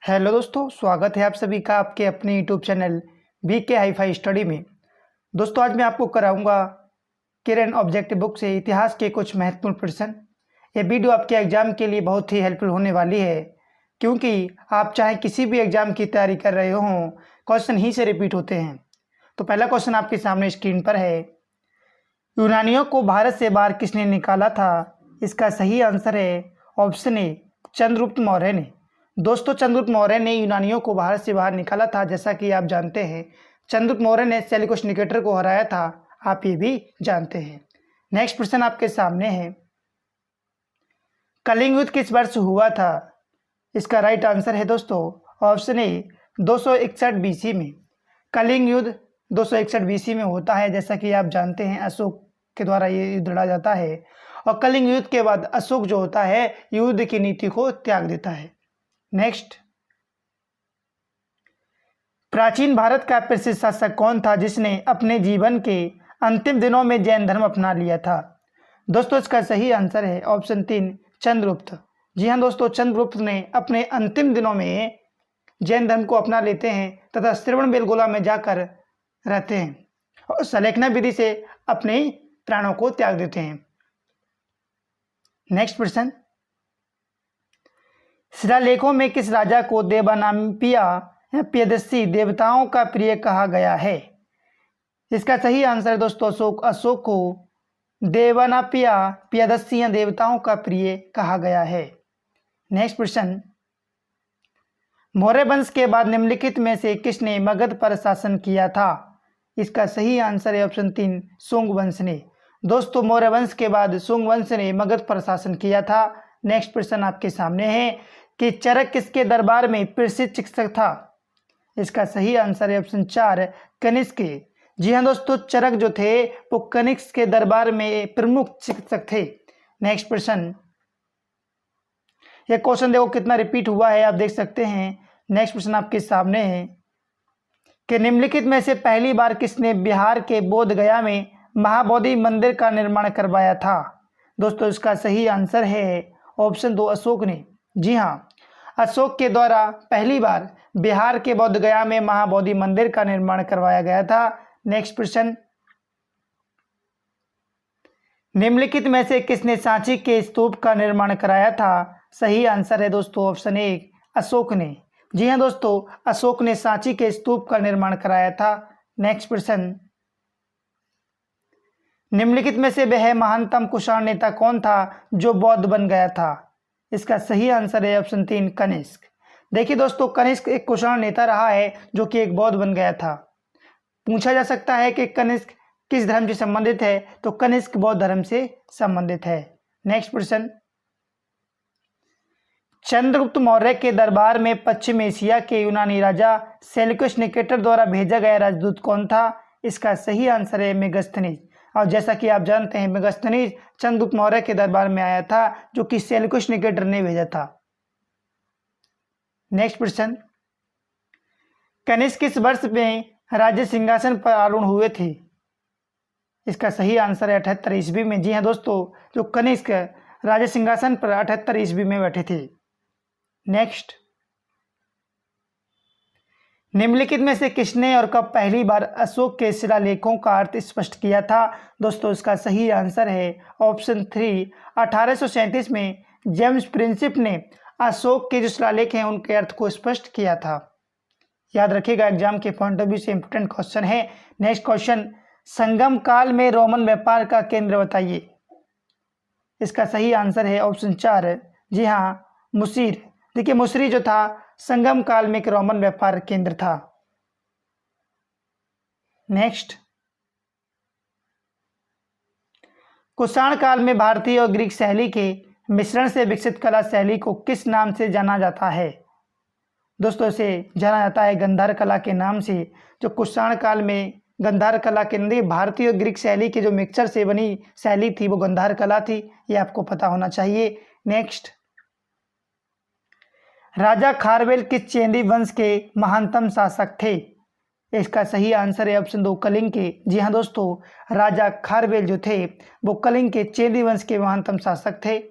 Hello दोस्तों, स्वागत है आप सभी का आपके अपने YouTube channel BK hi-fi study में। दोस्तों, आज मैं आपको कराऊंगा किरण ऑब्जेक्ट बुक से इतिहास के कुछ महत्वपूर्ण प्रश्न। ये वीडियो आपके एग्जाम के लिए बहुत ही हेल्पफुल होने वाली है, क्योंकि आप चाहे किसी भी एग्जाम की तैयारी कर रहे हों, क्वेश्चन ही से रिपीट होते हैं। तो पहला क्वेश्चन आपके सामने स्क्रीन पर है। यूनानियों को भारत से बाहर किसने निकाला था? इसका सही आंसर है ऑप्शन ए, चंद्रगुप्त मौर्य ने। दोस्तों, चंद्रगुप्त मौर्य ने यूनानियों को भारत से बाहर निकाला था। जैसा कि आप जानते हैं, चंद्रगुप्त मौर्य ने सेल्यूकस निकेटर को हराया था। आप ये भी जानते हैं। नेक्स्ट प्रश्न आपके सामने है। कलिंग युद्ध किस वर्ष हुआ था? इसका राइट आंसर है दोस्तों ऑप्शन ए, 261 बीसी में। कलिंग युद्ध 261 बीसी में होता है। जैसा कि आप जानते हैं, अशोक के द्वारा ये युद्ध लड़ा जाता है और कलिंग युद्ध के बाद अशोक जो होता है युद्ध की नीति को त्याग देता है। नेक्स्ट, प्राचीन भारत का प्रसिद्ध शासक कौन था जिसने अपने जीवन के अंतिम दिनों में जैन धर्म अपना लिया था? दोस्तों, इसका सही आंसर है ऑप्शन 3, चंद्रगुप्त। जी हाँ दोस्तों, चंद्रगुप्त ने अपने अंतिम दिनों में जैन धर्म को अपना लेते हैं तथा श्रवणबेलगोला में जाकर रहते हैं और सलेखना विधि से अपने प्राणों को त्याग देते हैं। नेक्स्ट प्रश्न, शिलालेखों में किस राजा को देवानाम्पिया प्रियदर्शी देवताओं का प्रिय कहा गया है? इसका सही आंसर है दोस्तों अशोक। अशोक को देवानाम्पिया प्रियदर्शी देवताओं का प्रिय कहा गया है। नेक्स्ट प्रश्न, मौर्य वंश के बाद निम्नलिखित में से किसने मगध पर शासन किया था? इसका सही आंसर है ऑप्शन 3, सुंग वंश ने। दोस्तों, मौर्य वंश के बाद सुंग वंश ने मगध पर शासन किया था। नेक्स्ट प्रश्न आपके सामने है कि चरक किसके दरबार में प्रसिद्ध चिकित्सक था? इसका सही आंसर है ऑप्शन 4, कनिष्क। जी हाँ दोस्तों, चरक जो थे वो कनिष्क के दरबार में प्रमुख चिकित्सक थे। नेक्स्ट प्रश्न, ये क्वेश्चन देखो कितना रिपीट हुआ है, आप देख सकते हैं। नेक्स्ट प्रश्न आपके सामने है कि निम्नलिखित में से पहली बार किसने बिहार के बोध गया में महाबोधि मंदिर का निर्माण करवाया था? दोस्तों, इसका सही आंसर है ऑप्शन 2, अशोक ने। जी हाँ, अशोक के द्वारा पहली बार बिहार के बोध गया में महाबोधि मंदिर का निर्माण करवाया गया था। नेक्स्ट प्रश्न, निम्नलिखित में से किसने सांची के स्तूप का निर्माण कराया था? सही आंसर है दोस्तों ऑप्शन 1, अशोक ने। जी हाँ दोस्तों, अशोक ने सांची के स्तूप का निर्माण कराया था। नेक्स्ट प्रश्न, निम्नलिखित में से वह महानतम कुषाण नेता कौन था जो बौद्ध बन गया था? इसका सही आंसर है ऑप्शन 3, कनिष्क। देखिए दोस्तों, कनिष्क एक कुषाण नेता रहा है जो कि एक बौद्ध बन गया था। पूछा जा सकता है कि कनिष्क किस धर्म से संबंधित है, तो कनिष्क बौद्ध धर्म से संबंधित है। नेक्स्ट प्रश्न, चंद्रगुप्त मौर्य के दरबार में पश्चिम एशिया के यूनानी राजा सेल्यूकस निकेटर द्वारा भेजा गया राजदूत कौन था? इसका सही आंसर है मेगास्थनीज। और जैसा कि आप जानते हैं, मेगास्थनीज चंद्रगुप्त मौर्य के दरबार में आया था जो कि सेल्यूकस निकेटर ने भेजा था। नेक्स्ट प्रश्न, कनिष्क किस वर्ष में राज्य सिंहासन पर आरूढ़ हुए थे? इसका सही आंसर है 78 ईस्वी में। जी हाँ दोस्तों, जो कनिष्क राज्य सिंहासन पर 78 ईस्वी में बैठे थे। नेक्स्ट, निम्नलिखित में से किसने और कब पहली बार अशोक के शिलालेखों का अर्थ स्पष्ट किया था? दोस्तों, इसका सही आंसर है ऑप्शन 3, 1837 में जेम्स प्रिंसिप ने अशोक के जो शिलालेख हैं उनके अर्थ को स्पष्ट किया था। याद रखिएगा, एग्जाम के पॉइंट ऑफ व्यू से इंपोर्टेंट क्वेश्चन है। नेक्स्ट क्वेश्चन, संगम काल में रोमन व्यापार का केंद्र बताइए। इसका सही आंसर है ऑप्शन 4, जी हाँ, मुसीर। देखिए, मुसरी जो था संगम काल में एक रोमन व्यापार केंद्र था। नेक्स्ट, कुषाण काल में भारतीय और ग्रीक शैली के मिश्रण से विकसित कला शैली को किस नाम से जाना जाता है? दोस्तों, इसे जाना जाता है गंधार कला के नाम से। जो कुषाण काल में गंधार कला के अंदर भारतीय और ग्रीक शैली के जो मिक्सचर से बनी शैली थी वो गंधार कला थी। ये आपको पता होना चाहिए। नेक्स्ट, राजा खारवेल किस चेदी वंश के महानतम शासक थे? इसका सही आंसर है ऑप्शन 2, कलिंग के। जी हाँ दोस्तों, राजा खारवेल जो थे वो कलिंग के चेदी वंश के महानतम शासक थे।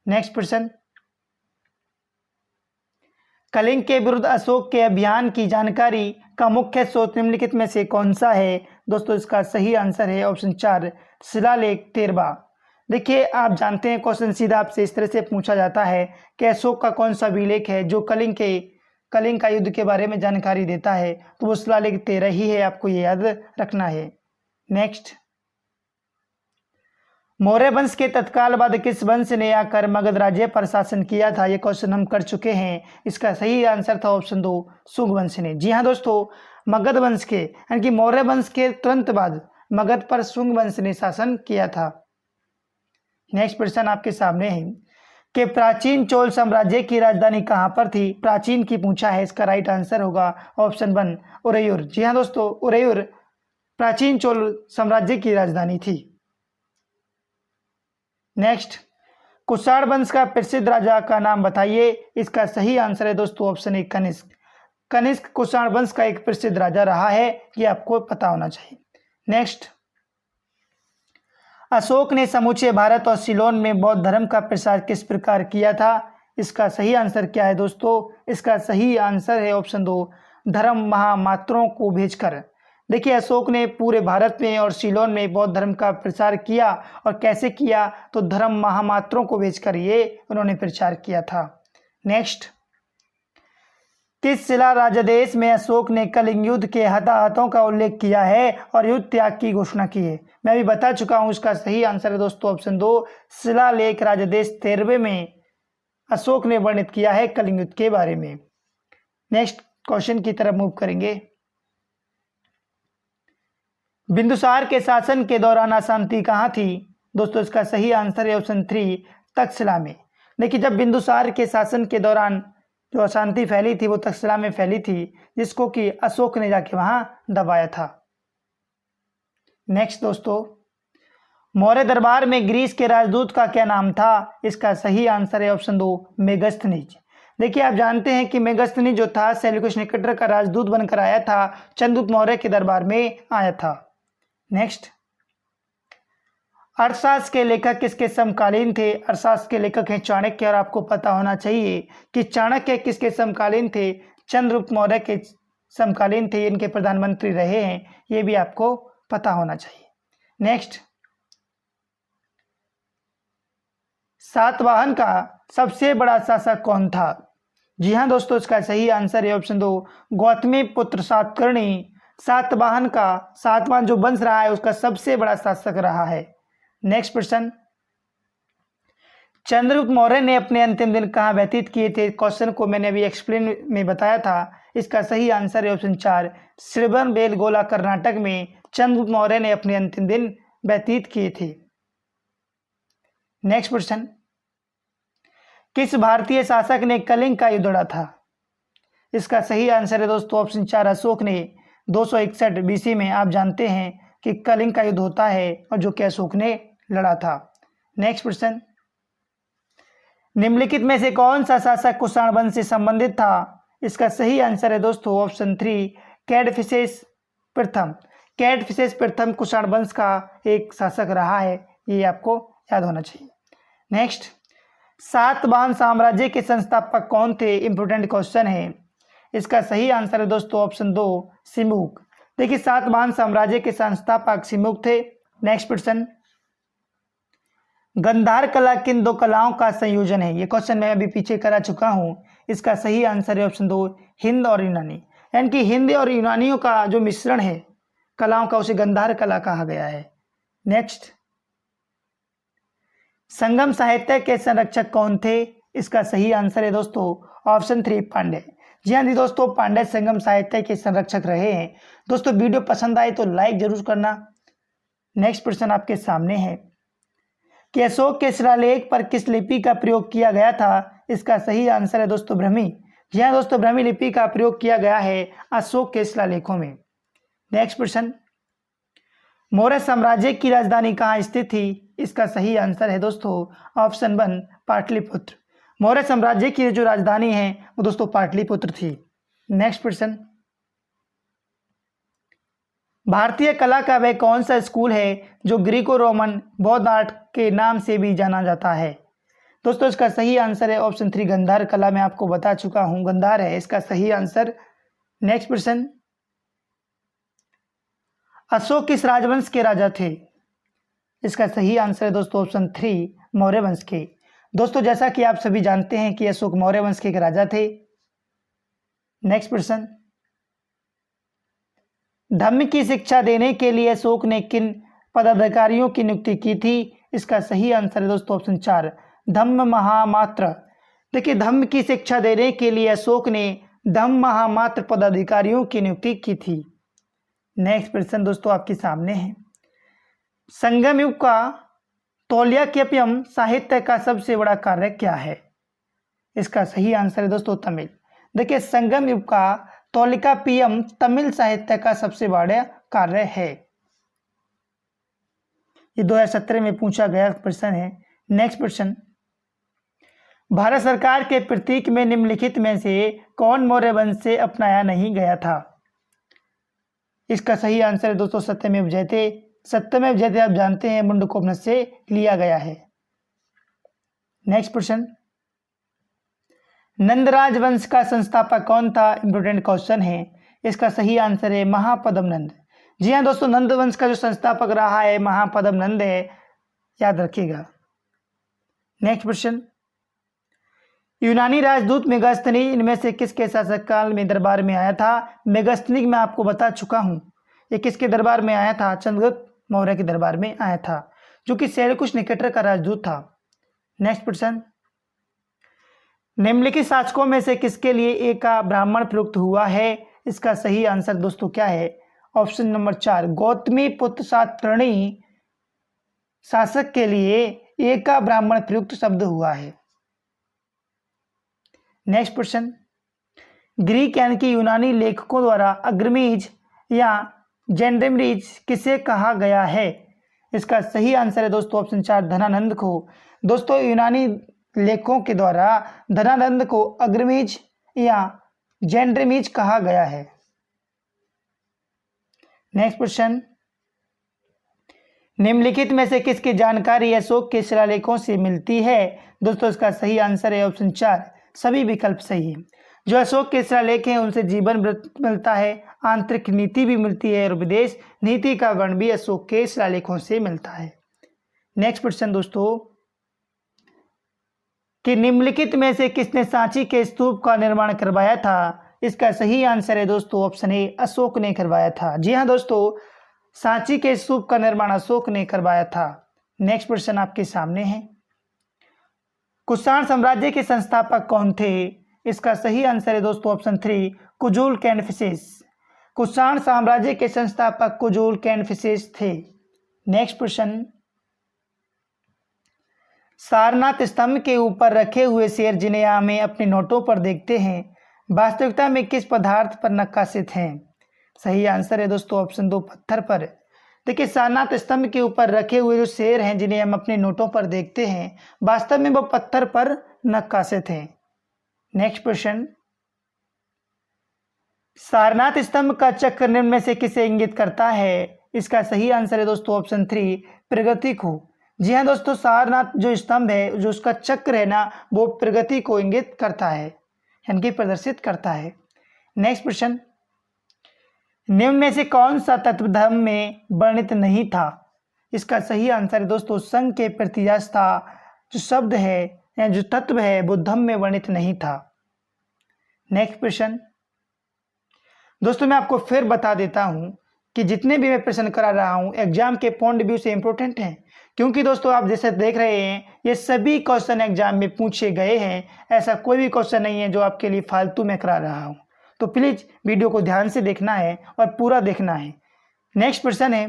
नेक्स्ट प्रश्न, कलिंग के विरुद्ध अशोक के अभियान की जानकारी का मुख्य स्रोत निम्नलिखित में से कौन सा है? दोस्तों इसका सही आंसर है ऑप्शन 4 शिलालेख 13। देखिए आप जानते हैं क्वेश्चन सीधा आपसे इस तरह से पूछा जाता है कि अशोक का कौन सा अभिलेख है जो कलिंग का युद्ध के बारे में जानकारी देता है, तो वो शिलालेख 13 ही है, आपको ये याद रखना है। नेक्स्ट, मौर्य वंश के तत्काल बाद किस वंश ने आकर मगध राज्य पर शासन किया था? ये क्वेश्चन हम कर चुके हैं। इसका सही आंसर था ऑप्शन 2 शुंग वंश ने। जी हाँ दोस्तों, मगध वंश के यानी कि मौर्य वंश के तुरंत बाद मगध पर शुंग वंश ने शासन किया था। नेक्स्ट प्रश्न आपके सामने है कि प्राचीन चोल साम्राज्य की राजधानी कहाँ पर थी? प्राचीन की पूछा है, इसका राइट आंसर होगा ऑप्शन 1 उरैयूर। जी हाँ दोस्तों, उरैयूर प्राचीन चोल साम्राज्य की राजधानी थी। नेक्स्ट, कुषाण वंश का प्रसिद्ध राजा का नाम बताइए। इसका सही आंसर है दोस्तों ऑप्शन 1 कनिष्क। कनिष्क कुषाण वंश का एक प्रसिद्ध राजा रहा है, ये आपको पता होना चाहिए। नेक्स्ट, अशोक ने समूचे भारत और सीलोन में बौद्ध धर्म का प्रसार किस प्रकार किया था? इसका सही आंसर क्या है दोस्तों? इसका सही आंसर है ऑप्शन 2 धर्म महामात्रों को भेजकर। देखिए अशोक ने पूरे भारत में और सीलोन में बौद्ध धर्म का प्रचार किया, और कैसे किया? तो धर्म महामात्रों को भेजकर ये उन्होंने प्रचार किया था। नेक्स्ट, किस शिला राजदेश में अशोक ने कलिंग युद्ध के हताहतों का उल्लेख किया है और युद्ध त्याग की घोषणा की है? मैं अभी बता चुका हूं, इसका सही आंसर है दोस्तों ऑप्शन 2 शिलालेख राजदेश 13 में अशोक ने वर्णित किया है कलिंग युद्ध के बारे में। नेक्स्ट क्वेश्चन की तरफ मूव करेंगे। बिंदुसार के शासन के दौरान अशांति कहाँ थी? दोस्तों इसका सही आंसर है ऑप्शन 3 तक्षशिला में। देखिए जब बिंदुसार के शासन के दौरान जो अशांति फैली थी वो तक्षशिला में फैली थी, जिसको कि अशोक ने जाके वहां दबाया था। नेक्स्ट दोस्तों, मौर्य दरबार में ग्रीस के राजदूत का क्या नाम था? इसका सही आंसर है ऑप्शन 2 मेगस्थनीज। देखिए आप जानते हैं कि मेगस्थनीज जो था सेल्यूकस निकेटर का राजदूत बनकर आया था, चंद्रगुप्त मौर्य के दरबार में आया था। नेक्स्ट, अर्थशास्त्र के लेखक किसके समकालीन थे? अर्थशास्त्र के लेखक हैं चाणक्य, और आपको पता होना चाहिए कि चाणक्य किसके समकालीन थे? चंद्रगुप्त मौर्य के समकालीन थे, इनके प्रधानमंत्री रहे हैं, ये भी आपको पता होना चाहिए। नेक्स्ट, सातवाहन का सबसे बड़ा शासक कौन था? जी हाँ दोस्तों, इसका सही आंसर है ऑप्शन 2 गौतमी पुत्र सातकर्णी सातवाहन जो वंश रहा है उसका सबसे बड़ा शासक रहा है। नेक्स्ट प्रश्न, चंद्रगुप्त मौर्य ने अपने अंतिम दिन कहाँ व्यतीत किए थे? क्वेश्चन को मैंने अभी एक्सप्लेन में बताया था, इसका सही आंसर है ऑप्शन 4 श्रवणबेलगोला कर्नाटक में चंद्रगुप्त मौर्य ने अपने अंतिम दिन व्यतीत किए थे। नेक्स्ट प्रश्न, किस भारतीय शासक ने कलिंग का युद्ध लड़ा था? इसका सही आंसर है दोस्तों ऑप्शन 4 अशोक ने 261 BC में। आप जानते हैं कि कलिंग का युद्ध होता है और जो कि अशोक ने लड़ा था। नेक्स्ट प्रश्न, निम्नलिखित में से कौन सा शासक कुषाण वंश से संबंधित था? इसका सही आंसर है दोस्तों ऑप्शन 3 कैडफिसेस प्रथम। कैडफिसेस प्रथम कुषाण वंश का एक शासक रहा है, ये आपको याद होना चाहिए। नेक्स्ट, सातवाहन साम्राज्य के संस्थापक कौन थे? इंपोर्टेंट क्वेश्चन है। इसका सही आंसर है दोस्तों ऑप्शन 2 सिमुक। देखिए सातवाहन साम्राज्य के संस्थापक सिमुक थे। नेक्स्ट प्रश्न, गंधार कला किन दो कलाओं का संयोजन है? ये क्वेश्चन मैं अभी पीछे करा चुका हूं। इसका सही आंसर है ऑप्शन 2 हिंद और यूनानी, यानी कि हिंद और यूनानियों का जो मिश्रण है कलाओं का, उसे गंधार कला कहा गया है। नेक्स्ट, संगम साहित्य के संरक्षक कौन थे? इसका सही आंसर है दोस्तों ऑप्शन 3 पांडे। जी हाँ जी दोस्तों, पांडे संगम साहित्य के संरक्षक रहे हैं। दोस्तों वीडियो पसंद आए तो लाइक जरूर करना। नेक्स्ट प्रश्न आपके सामने है कि अशोक के शिलालेख पर किस लिपि का प्रयोग किया गया था? इसका सही आंसर है दोस्तों ब्रह्मी। जी हाँ दोस्तों, ब्रह्मी लिपि का प्रयोग किया गया है अशोक के शिलालेखों में। नेक्स्ट प्रश्न, मौर्य साम्राज्य की राजधानी कहाँ स्थित थी? इसका सही आंसर है दोस्तों ऑप्शन 1 पाटलिपुत्र। मौर्य साम्राज्य की जो राजधानी है वो दोस्तों पाटलिपुत्र थी। नेक्स्ट प्रश्न, भारतीय कला का वह कौन सा स्कूल है जो ग्रीको रोमन बौद्ध आर्ट के नाम से भी जाना जाता है? दोस्तों इसका सही आंसर है ऑप्शन 3 गंधार कला। मैं आपको बता चुका हूं गंधार है इसका सही आंसर। नेक्स्ट प्रश्न, अशोक किस राजवंश के राजा थे? इसका सही आंसर है दोस्तों ऑप्शन 3 मौर्य वंश के। दोस्तों जैसा कि आप सभी जानते हैं कि अशोक मौर्य वंश के एक राजा थे। नेक्स्ट प्रश्न, धम्म की शिक्षा देने के लिए अशोक ने किन पदाधिकारियों की नियुक्ति की थी? इसका सही आंसर है दोस्तों ऑप्शन 4 धम्म महामात्र। देखिए धम्म की शिक्षा देने के लिए अशोक ने धम्म महामात्र पदाधिकारियों की नियुक्ति की थी। नेक्स्ट प्रश्न दोस्तों आपके सामने है, संगम युग का तौलियाक्यपयम साहित्य का सबसे बड़ा कार्य क्या है? इसका सही आंसर है दोस्तों तमिल। देखिए संगम युग का तौलिकापियम तमिल साहित्य का सबसे बड़ा कार्य है। ये 2017 में पूछा गया प्रश्न है। नेक्स्ट प्रश्न, भारत सरकार के प्रतीक में निम्नलिखित में से कौन मौर्य वंश से अपनाया नहीं गया था? इसका सही आंसर है दोस्तों सत्यमेव जयते। सत्यमेव जयते आप जानते हैं मुंडकोपनिषद से लिया गया है। नेक्स्ट प्रश्न, नंदराज वंश का संस्थापक कौन था? इंपोर्टेंट क्वेश्चन है। इसका सही आंसर है महापद्म नंद। जी हाँ दोस्तों नंद वंश का जो संस्थापक रहा है महापद्म नंद है, याद रखिएगा। नेक्स्ट प्रश्न, यूनानी राजदूत मेगास्थनी इनमें से किसके शासक काल में दरबार में आया था? मेगास्थनी मैं आपको बता चुका हूं ये किसके दरबार में आया था? चंद्रगुप्त मौर्य के दरबार में आया था, जो कि सेल्यूकुश निकेटर का राजदूत था। नेक्स्ट प्रश्न, निम्नलिखित शासकों में से किसके लिए एक का ब्राह्मण प्रयुक्त हुआ है? इसका सही आंसर दोस्तों क्या है? ऑप्शन नंबर 4 गौतमी पुत्र सातकर्णी शासक के लिए एक का ब्राह्मण प्रयुक्त शब्द हुआ है। नेक्स्ट प्रश्न, ग्रीक यानी कि यूनानी लेखकों द्वारा अग्रमीज या जेंड्रेमरीज किसे कहा गया है? इसका सही आंसर है दोस्तों ऑप्शन 4 धनानंद को। दोस्तों यूनानी लेखकों के द्वारा धनानंद को अग्रमीज या जेंड्रेमीज कहा गया है। नेक्स्ट प्रश्न, निम्नलिखित में से किसकी जानकारी अशोक के शिलालेखों से मिलती है? दोस्तों इसका सही आंसर है ऑप्शन 4 सभी विकल्प सही है। जो अशोक के शिलालेख हैं उनसे जीवन वृत्त मिलता है, आंतरिक नीति भी मिलती है और विदेश नीति का वर्णन भी अशोक के शिलालेखों से मिलता है। नेक्स्ट प्रश्न दोस्तों, कि निम्नलिखित में से किसने सांची के स्तूप का निर्माण करवाया था? इसका सही आंसर है दोस्तों ऑप्शन ए अशोक ने करवाया था। जी हाँ दोस्तों सांची के स्तूप का निर्माण अशोक ने करवाया था। नेक्स्ट प्रश्न आपके सामने है, कुषाण साम्राज्य के संस्थापक कौन थे? इसका सही आंसर है दोस्तों ऑप्शन 3 कुजुल कैनफिसेस। कुषाण साम्राज्य के संस्थापक कुजुल कैनफिसेस थे। नेक्स्ट प्रश्न, सारनाथ स्तंभ के ऊपर रखे हुए शेर जिन्हें हमें अपने नोटों पर देखते हैं वास्तविकता में किस पदार्थ पर नक्काशित हैं? सही आंसर है दोस्तों ऑप्शन 2 पत्थर पर। देखिए सारनाथ स्तंभ के ऊपर रखे हुए जो शेर हैं जिन्हें हम अपने नोटों पर देखते हैं वास्तव में वो पत्थर पर नक्काशित हैं। नेक्स्ट प्रश्न, सारनाथ स्तंभ का चक्र निम्न में से किसे इंगित करता है? इसका सही आंसर है दोस्तों ऑप्शन 3 प्रगति को। जी हाँ दोस्तों सारनाथ जो स्तंभ है जो उसका चक्र है ना वो प्रगति को इंगित करता है यानी कि प्रदर्शित करता है। नेक्स्ट प्रश्न, निम्न में से कौन सा तत्व धर्म में वर्णित नहीं था? इसका सही आंसर है दोस्तों संघ के प्रत्यास्था जो शब्द है या जो तत्व है वो धम्म में वर्णित नहीं था। नेक्स्ट प्रश्न, दोस्तों मैं आपको फिर बता देता हूं कि जितने भी मैं प्रश्न करा रहा हूं एग्जाम के पॉइंट व्यू से इंपॉर्टेंट हैं, क्योंकि दोस्तों आप जैसे देख रहे हैं ये सभी क्वेश्चन एग्जाम में पूछे गए हैं। ऐसा कोई भी क्वेश्चन नहीं है जो आपके लिए फालतू में करा रहा हूं, तो प्लीज वीडियो को ध्यान से देखना है और पूरा देखना है। नेक्स्ट प्रश्न है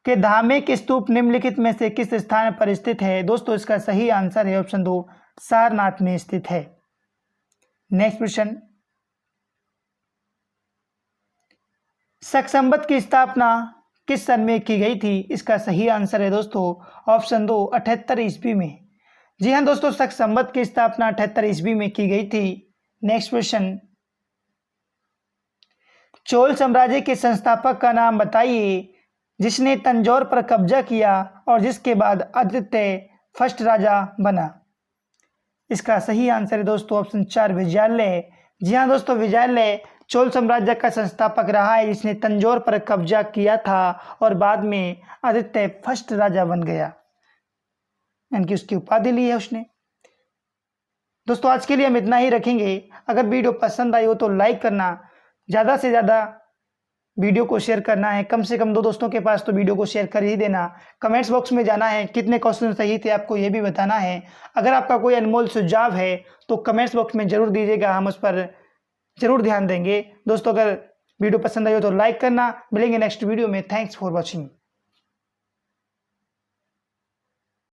कि धार्मिक स्तूप निम्नलिखित में से किस स्थान पर स्थित है? दोस्तों इसका सही आंसर है ऑप्शन 2 सारनाथ में स्थित है। नेक्स्ट प्रश्न, शक संवत की स्थापना किस सन में की गई थी? इसका सही आंसर है दोस्तों ऑप्शन 2 78 ईस्वी में। जी हाँ दोस्तों शक संवत की स्थापना 78 ईस्वी में की गई थी। नेक्स्ट प्रश्न, चोल साम्राज्य के संस्थापक का नाम बताइए जिसने तंजौर पर कब्जा किया और जिसके बाद आदित्य फर्स्ट राजा बना। इसका सही आंसर है दोस्तों ऑप्शन 4 विजयालय। जी हाँ दोस्तों, विजयालय चोल साम्राज्य का संस्थापक रहा है जिसने तंजौर पर कब्जा किया था और बाद में आदित्य फर्स्ट राजा बन गया, यानी कि उसकी उपाधि ली है उसने। दोस्तों आज के लिए हम इतना ही रखेंगे। अगर वीडियो पसंद आई हो तो लाइक करना, ज़्यादा से ज़्यादा वीडियो को शेयर करना है, कम से कम 2 दोस्तों के पास तो वीडियो को शेयर कर ही देना। कमेंट्स बॉक्स में जाना है, कितने क्वेश्चन सही थे आपको ये भी बताना है। अगर आपका कोई अनमोल सुझाव है तो कमेंट्स बॉक्स में ज़रूर दीजिएगा, हम उस पर ज़रूर ध्यान देंगे। दोस्तों अगर वीडियो पसंद आई हो तो लाइक करना। मिलेंगे नेक्स्ट वीडियो में। Thanks for watching.